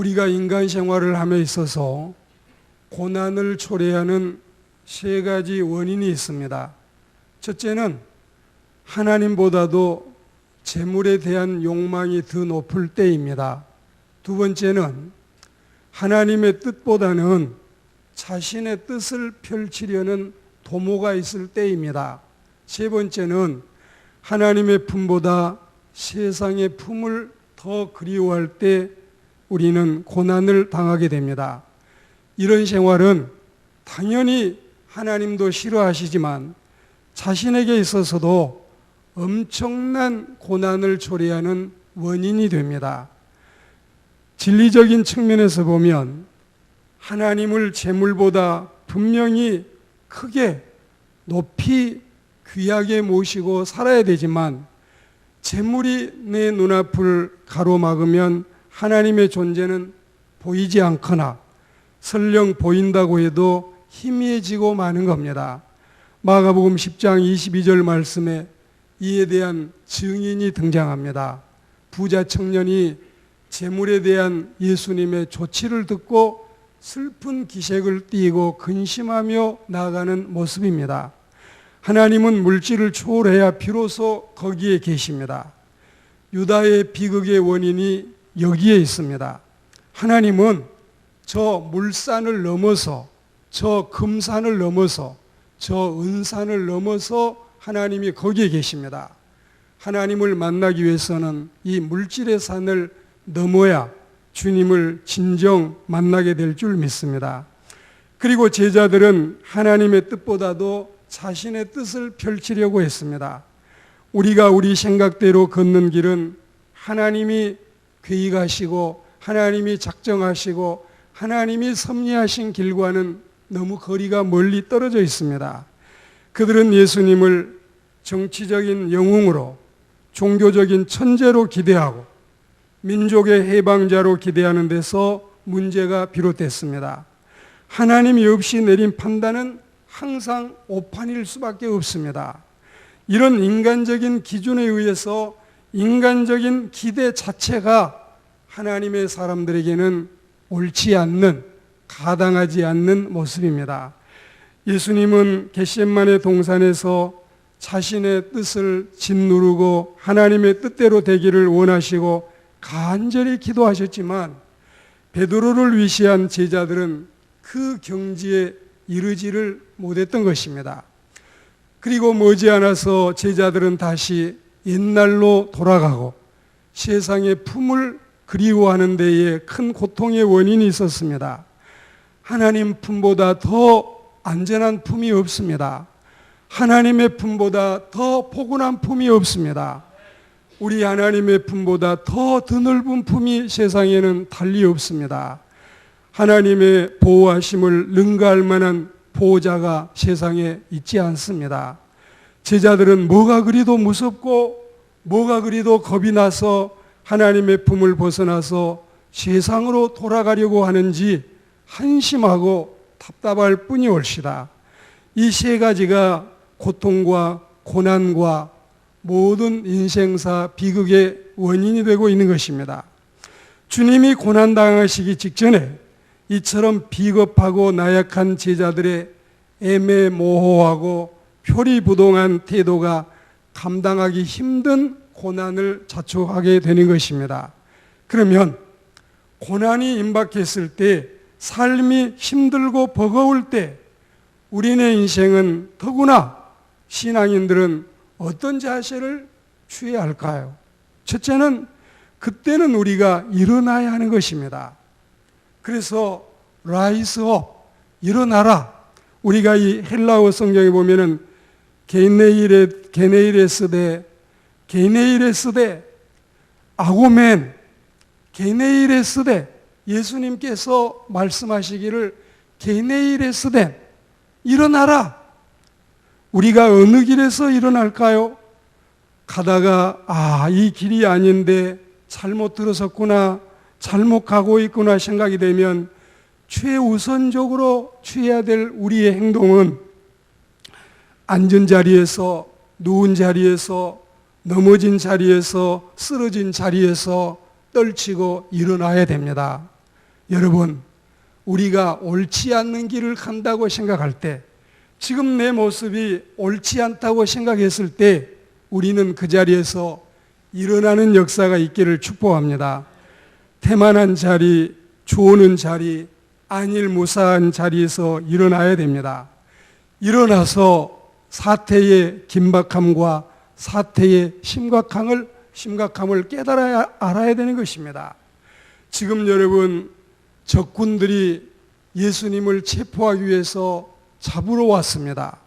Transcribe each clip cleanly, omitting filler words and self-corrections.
우리가 인간 생활을 함에 있어서 고난을 초래하는 세 가지 원인이 있습니다. 첫째는 하나님보다도 재물에 대한 욕망이 더 높을 때입니다. 두 번째는 하나님의 뜻보다는 자신의 뜻을 펼치려는 도모가 있을 때입니다. 세 번째는 하나님의 품보다 세상의 품을 더 그리워할 때 우리는 고난을 당하게 됩니다. 이런 생활은 당연히 하나님도 싫어하시지만 자신에게 있어서도 엄청난 고난을 초래하는 원인이 됩니다. 진리적인 측면에서 보면 하나님을 재물보다 분명히 크게 높이 귀하게 모시고 살아야 되지만 재물이 내 눈앞을 가로막으면 하나님의 존재는 보이지 않거나 설령 보인다고 해도 희미해지고 마는 겁니다. 마가복음 10장 22절 말씀에 이에 대한 증인이 등장합니다. 부자 청년이 재물에 대한 예수님의 조치를 듣고 슬픈 기색을 띠고 근심하며 나아가는 모습입니다. 하나님은 물질을 초월해야 비로소 거기에 계십니다. 유다의 비극의 원인이 여기에 있습니다. 하나님은 저 물산을 넘어서, 저 금산을 넘어서, 저 은산을 넘어서 하나님이 거기에 계십니다. 하나님을 만나기 위해서는 이 물질의 산을 넘어야 주님을 진정 만나게 될 줄 믿습니다. 그리고 제자들은 하나님의 뜻보다도 자신의 뜻을 펼치려고 했습니다. 우리가 우리 생각대로 걷는 길은 하나님이 계획하시고 하나님이 작정하시고 하나님이 섭리하신 길과는 너무 거리가 멀리 떨어져 있습니다. 그들은 예수님을 정치적인 영웅으로, 종교적인 천재로 기대하고 민족의 해방자로 기대하는 데서 문제가 비롯됐습니다. 하나님이 없이 내린 판단은 항상 오판일 수밖에 없습니다. 이런 인간적인 기준에 의해서 인간적인 기대 자체가 하나님의 사람들에게는 옳지 않는, 가당하지 않는 모습입니다. 예수님은 겟세마네 동산에서 자신의 뜻을 짓누르고 하나님의 뜻대로 되기를 원하시고 간절히 기도하셨지만 베드로를 위시한 제자들은 그 경지에 이르지를 못했던 것입니다. 그리고 머지않아서 제자들은 다시 옛날로 돌아가고 세상의 품을 그리워하는 데에 큰 고통의 원인이 있었습니다. 하나님 품보다 더 안전한 품이 없습니다. 하나님의 품보다 더 포근한 품이 없습니다. 우리 하나님의 품보다 더 드넓은 품이 세상에는 달리 없습니다. 하나님의 보호하심을 능가할 만한 보호자가 세상에 있지 않습니다. 제자들은 뭐가 그리도 무섭고 뭐가 그리도 겁이 나서 하나님의 품을 벗어나서 세상으로 돌아가려고 하는지 한심하고 답답할 뿐이 옳시다. 이 세 가지가 고통과 고난과 모든 인생사 비극의 원인이 되고 있는 것입니다. 주님이 고난당하시기 직전에 이처럼 비겁하고 나약한 제자들의 애매모호하고 표리부동한 태도가 감당하기 힘든 고난을 자초하게 되는 것입니다. 그러면 고난이 임박했을 때, 삶이 힘들고 버거울 때 우리네 인생은 더구나 신앙인들은 어떤 자세를 취해야 할까요? 첫째는 그때는 우리가 일어나야 하는 것입니다. 그래서 라이스 업, 일어나라. 우리가 이 헬라어 성경에 보면은 게네이레스데, 아고멘, 게네이레스데, 예수님께서 말씀하시기를 게네이레스데, 일어나라. 우리가 어느 길에서 일어날까요? 가다가 이 길이 아닌데 잘못 들어섰구나, 잘못 가고 있구나 생각이 되면 최우선적으로 취해야 될 우리의 행동은 앉은 자리에서, 누운 자리에서, 넘어진 자리에서, 쓰러진 자리에서 떨치고 일어나야 됩니다. 여러분, 우리가 옳지 않는 길을 간다고 생각할 때, 지금 내 모습이 옳지 않다고 생각했을 때 우리는 그 자리에서 일어나는 역사가 있기를 축복합니다. 태만한 자리, 조는 자리, 안일무사한 자리에서 일어나야 됩니다. 일어나서 사태의 긴박함과 사태의 심각함을 깨달아야 알아야 되는 것입니다. 지금 여러분, 적군들이 예수님을 체포하기 위해서 잡으러 왔습니다.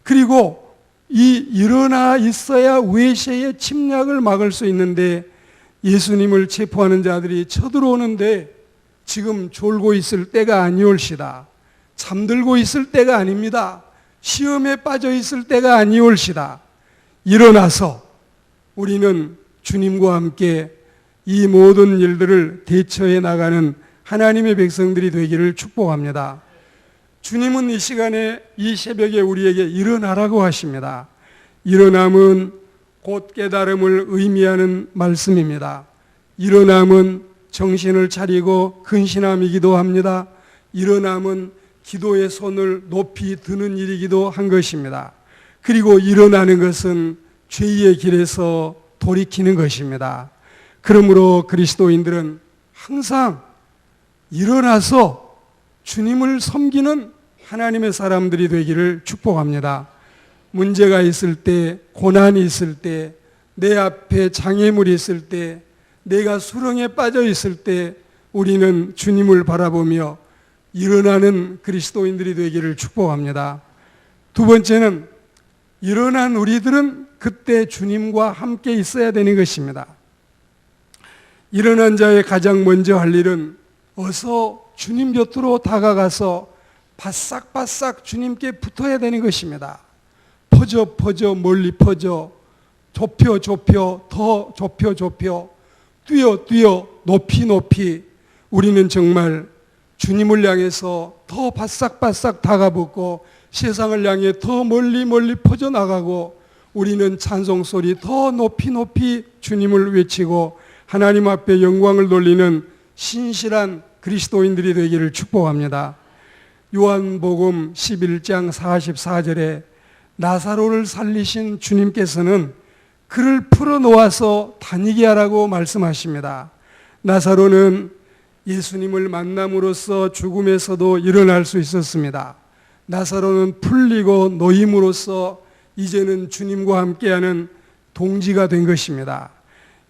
그리고 이 일어나 있어야 외세의 침략을 막을 수 있는데 예수님을 체포하는 자들이 쳐들어오는데 지금 졸고 있을 때가 아니올시다. 잠들고 있을 때가 아닙니다. 시험에 빠져 있을 때가 아니올시다. 일어나서 우리는 주님과 함께 이 모든 일들을 대처해 나가는 하나님의 백성들이 되기를 축복합니다. 주님은 이 시간에, 이 새벽에 우리에게 일어나라고 하십니다. 일어남은 곧 깨달음을 의미하는 말씀입니다. 일어남은 정신을 차리고 근신함이기도 합니다. 일어남은 기도의 손을 높이 드는 일이기도 한 것입니다. 그리고 일어나는 것은 죄의 길에서 돌이키는 것입니다. 그러므로 그리스도인들은 항상 일어나서 주님을 섬기는 하나님의 사람들이 되기를 축복합니다. 문제가 있을 때, 고난이 있을 때, 내 앞에 장애물이 있을 때, 내가 수렁에 빠져 있을 때 우리는 주님을 바라보며 일어나는 그리스도인들이 되기를 축복합니다. 두 번째는, 일어난 우리들은 그때 주님과 함께 있어야 되는 것입니다. 일어난 자의 가장 먼저 할 일은 어서 주님 곁으로 다가가서 바싹바싹 주님께 붙어야 되는 것입니다. 퍼져 멀리 퍼져, 좁혀 더 좁혀 뛰어 높이 우리는 정말 주님을 향해서 더 바싹바싹 다가붙고 세상을 향해 더 멀리 퍼져나가고 우리는 찬송 소리 더 높이 주님을 외치고 하나님 앞에 영광을 돌리는 신실한 그리스도인들이 되기를 축복합니다. 요한복음 11장 44절에 나사로를 살리신 주님께서는 그를 풀어놓아서 다니게 하라고 말씀하십니다. 나사로는 예수님을 만남으로써 죽음에서도 일어날 수 있었습니다. 나사로는 풀리고 노임으로써 이제는 주님과 함께하는 동지가 된 것입니다.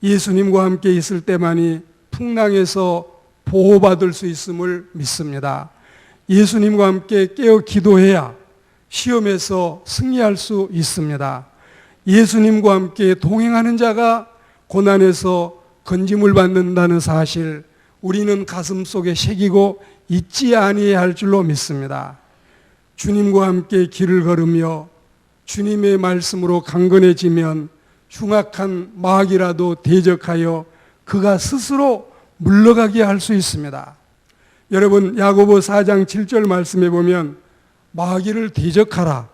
예수님과 함께 있을 때만이 풍랑에서 보호받을 수 있음을 믿습니다. 예수님과 함께 깨어 기도해야 시험에서 승리할 수 있습니다. 예수님과 함께 동행하는 자가 고난에서 건짐을 받는다는 사실 우리는 가슴속에 새기고 잊지 아니해야 할 줄로 믿습니다. 주님과 함께 길을 걸으며 주님의 말씀으로 강건해지면 흉악한 마귀라도 대적하여 그가 스스로 물러가게 할 수 있습니다. 여러분, 야고보 4장 7절 말씀에 보면 마귀를 대적하라.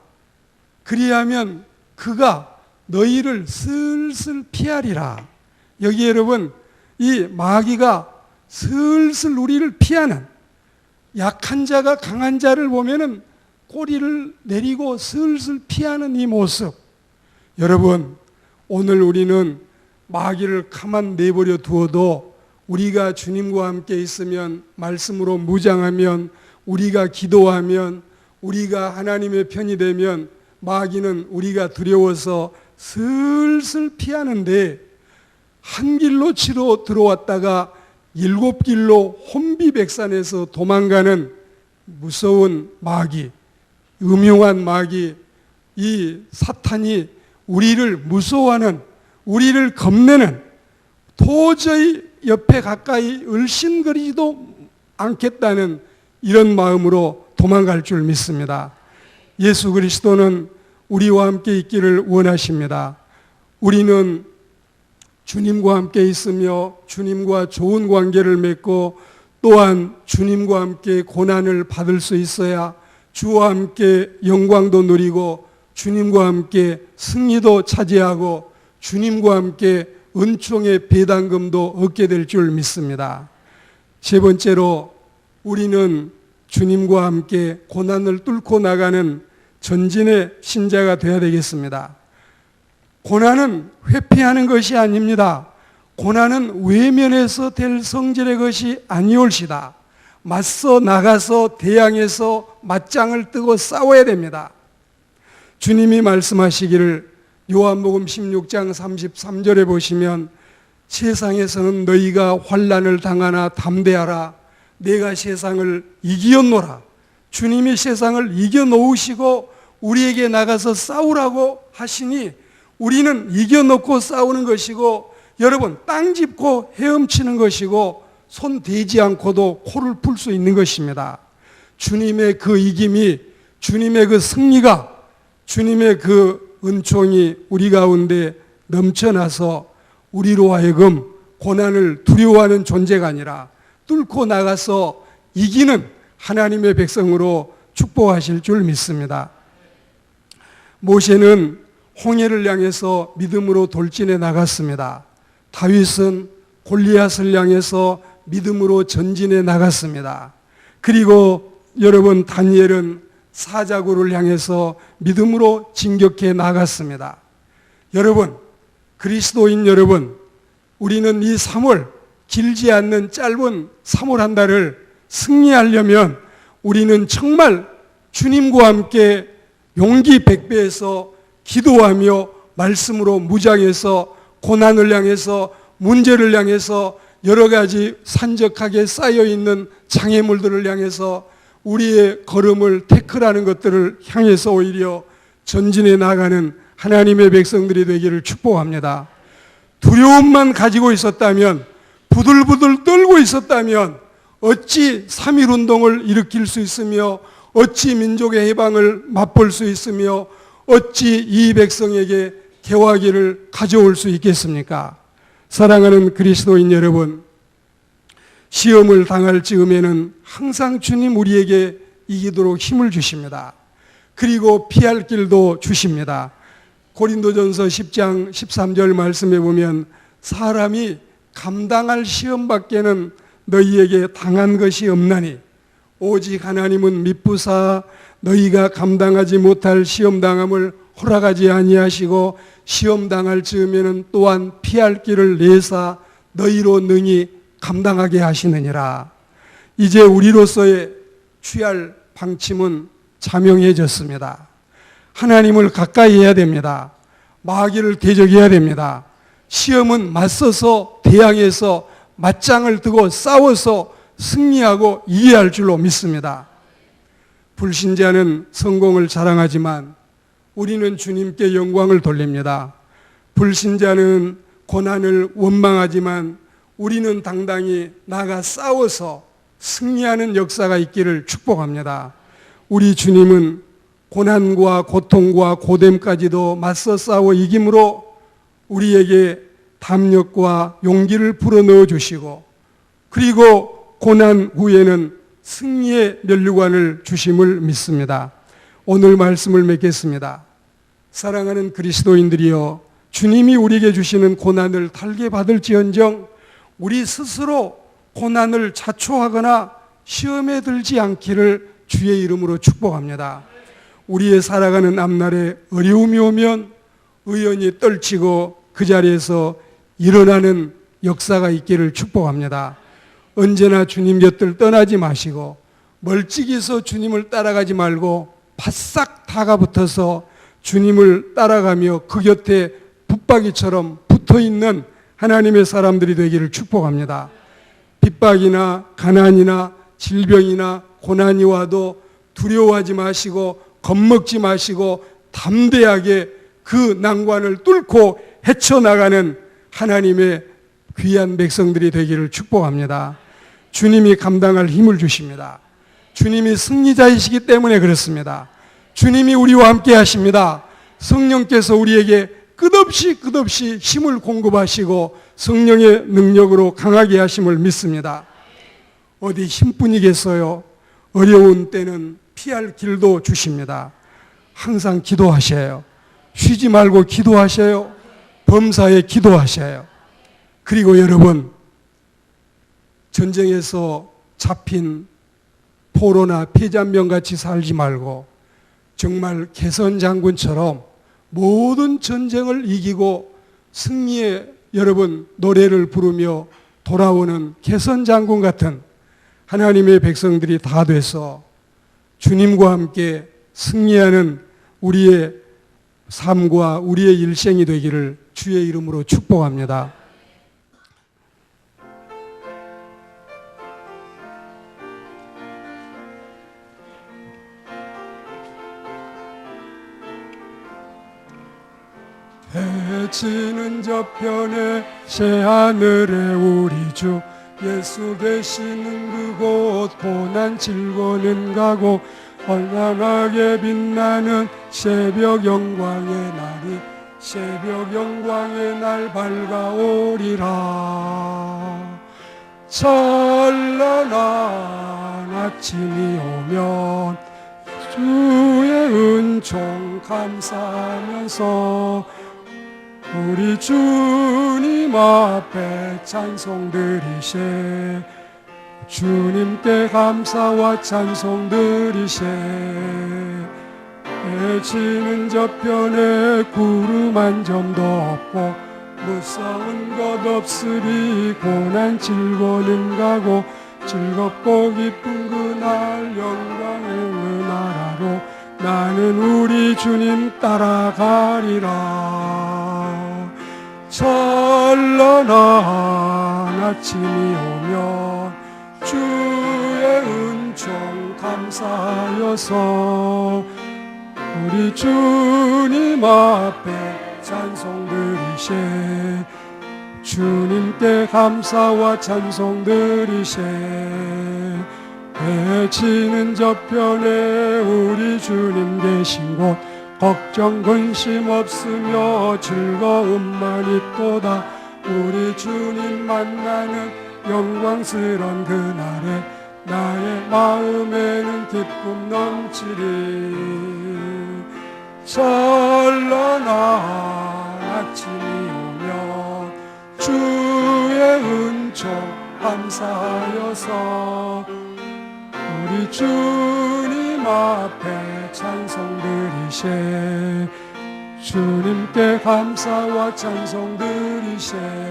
그리하면 그가 너희를 슬슬 피하리라. 여기 여러분, 이 마귀가 슬슬 우리를 피하는, 약한 자가 강한 자를 보면은 꼬리를 내리고 슬슬 피하는 이 모습. 여러분, 오늘 우리는 마귀를 가만 내버려 두어도 우리가 주님과 함께 있으면, 말씀으로 무장하면, 우리가 기도하면, 우리가 하나님의 편이 되면 마귀는 우리가 두려워서 슬슬 피하는데 한 길로 치러 들어왔다가 7길로 혼비백산에서 도망가는 무서운 마귀, 음흉한 마귀, 이 사탄이 우리를 무서워하는, 우리를 겁내는, 도저히 옆에 가까이 을씬거리지도 않겠다는 이런 마음으로 도망갈 줄 믿습니다. 예수 그리스도는 우리와 함께 있기를 원하십니다. 우리는 주님과 함께 있으며 주님과 좋은 관계를 맺고 또한 주님과 함께 고난을 받을 수 있어야 주와 함께 영광도 누리고 주님과 함께 승리도 차지하고 주님과 함께 은총의 배당금도 얻게 될 줄 믿습니다. 세 번째로 우리는 주님과 함께 고난을 뚫고 나가는 전진의 신자가 되어야 되겠습니다. 고난은 회피하는 것이 아닙니다. 고난은 외면해서 될 성질의 것이 아니올시다. 맞서 나가서 대항해서 맞짱을 뜨고 싸워야 됩니다. 주님이 말씀하시기를 요한복음 16장 33절에 보시면 세상에서는 너희가 환난을 당하나 담대하라. 내가 세상을 이기었노라. 주님이 세상을 이겨놓으시고 우리에게 나가서 싸우라고 하시니 우리는 이겨놓고 싸우는 것이고, 여러분, 땅 짚고 헤엄치는 것이고, 손 대지 않고도 코를 풀 수 있는 것입니다. 주님의 그 이김이, 주님의 그 승리가, 주님의 그 은총이 우리 가운데 넘쳐나서 우리로 하여금 고난을 두려워하는 존재가 아니라 뚫고 나가서 이기는 하나님의 백성으로 축복하실 줄 믿습니다. 모세는 홍해를 향해서 믿음으로 돌진해 나갔습니다. 다윗은 골리앗을 향해서 믿음으로 전진해 나갔습니다. 그리고 여러분, 다니엘은 사자굴을 향해서 믿음으로 진격해 나갔습니다. 여러분, 그리스도인 여러분, 우리는 이 3월, 길지 않는 짧은 3월 한 달을 승리하려면 우리는 정말 주님과 함께 용기 100배에서 기도하며 말씀으로 무장해서 고난을 향해서, 문제를 향해서, 여러 가지 산적하게 쌓여있는 장애물들을 향해서 우리의 걸음을 태클하는 것들을 향해서 오히려 전진해 나가는 하나님의 백성들이 되기를 축복합니다. 두려움만 가지고 있었다면, 부들부들 떨고 있었다면 어찌 3.1운동을 일으킬 수 있으며, 어찌 민족의 해방을 맛볼 수 있으며, 어찌 이 백성에게 개화기를 가져올 수 있겠습니까? 사랑하는 그리스도인 여러분, 시험을 당할 즈음에는 항상 주님 우리에게 이기도록 힘을 주십니다. 그리고 피할 길도 주십니다. 고린도전서 10장 13절 말씀에 보면 사람이 감당할 시험밖에는 너희에게 당한 것이 없나니 오직 하나님은 미쁘사 너희가 감당하지 못할 시험당함을 허락하지 아니하시고 시험당할 즈음에는 또한 피할 길을 내사 너희로 능히 감당하게 하시느니라. 이제 우리로서의 취할 방침은 자명해졌습니다. 하나님을 가까이 해야 됩니다. 마귀를 대적해야 됩니다. 시험은 맞서서 대항해서 맞짱을 뜨고 싸워서 승리하고 이해할 줄로 믿습니다. 불신자는 성공을 자랑하지만 우리는 주님께 영광을 돌립니다. 불신자는 고난을 원망하지만 우리는 당당히 나가 싸워서 승리하는 역사가 있기를 축복합니다. 우리 주님은 고난과 고통과 고됨까지도 맞서 싸워 이김으로 우리에게 담력과 용기를 불어넣어 주시고, 그리고 고난 후에는 승리의 면류관을 주심을 믿습니다. 오늘 말씀을 맺겠습니다. 사랑하는 그리스도인들이여, 주님이 우리에게 주시는 고난을 달게 받을지언정 우리 스스로 고난을 자초하거나 시험에 들지 않기를 주의 이름으로 축복합니다. 우리의 살아가는 앞날에 어려움이 오면 의연히 떨치고 그 자리에서 일어나는 역사가 있기를 축복합니다. 언제나 주님 곁을 떠나지 마시고 멀찍이서 주님을 따라가지 말고 바싹 다가붙어서 주님을 따라가며 그 곁에 붙박이처럼 붙어있는 하나님의 사람들이 되기를 축복합니다. 핍박이나 가난이나 질병이나 고난이 와도 두려워하지 마시고 겁먹지 마시고 담대하게 그 난관을 뚫고 헤쳐나가는 하나님의 귀한 백성들이 되기를 축복합니다. 주님이 감당할 힘을 주십니다. 주님이 승리자이시기 때문에 그렇습니다. 주님이 우리와 함께 하십니다. 성령께서 우리에게 끝없이 힘을 공급하시고 성령의 능력으로 강하게 하심을 믿습니다. 어디 힘뿐이겠어요? 어려운 때는 피할 길도 주십니다. 항상 기도하셔요. 쉬지 말고 기도하셔요. 범사에 기도하셔요. 그리고 여러분, 전쟁에서 잡힌 포로나 폐잔병같이 살지 말고 정말 개선 장군처럼 모든 전쟁을 이기고 승리의 여러분 노래를 부르며 돌아오는 개선 장군 같은 하나님의 백성들이 다 돼서 주님과 함께 승리하는 우리의 삶과 우리의 일생이 되기를 주의 이름으로 축복합니다. 해지는 저편에 새하늘에 우리 주 예수 계시는 그곳 고난 질고는 가고 얼마나게 빛나는 새벽 영광의 날이 새벽 영광의 날 밝아오리라. 찬란한 아침이 오면 주의 은총 감사하면서 우리 주님 앞에 찬송 드리세. 주님께 감사와 찬송 드리세. 해지는 저편에 구름 한 점도 없고 무서운 것 없으리. 고난 질고는 가고 즐겁고 기쁜 그날 영광의 은하라로 나는 우리 주님 따라가리라. 찬란한 아침이 오면 주의 은총 감사하여서 우리 주님 앞에 찬송 드리세. 주님께 감사와 찬송 드리세. 해지는 저편에 우리 주님 계신 곳 걱정 근심 없으며 즐거움만 있도다. 우리 주님 만나는 영광스런 그날에 나의 마음에는 기쁨 넘치리. 찬란한 아침이 오면 주의 은총 감사하여서 우리 주님 앞에 찬송 드리세. 주님께 감사와 찬송 드리세.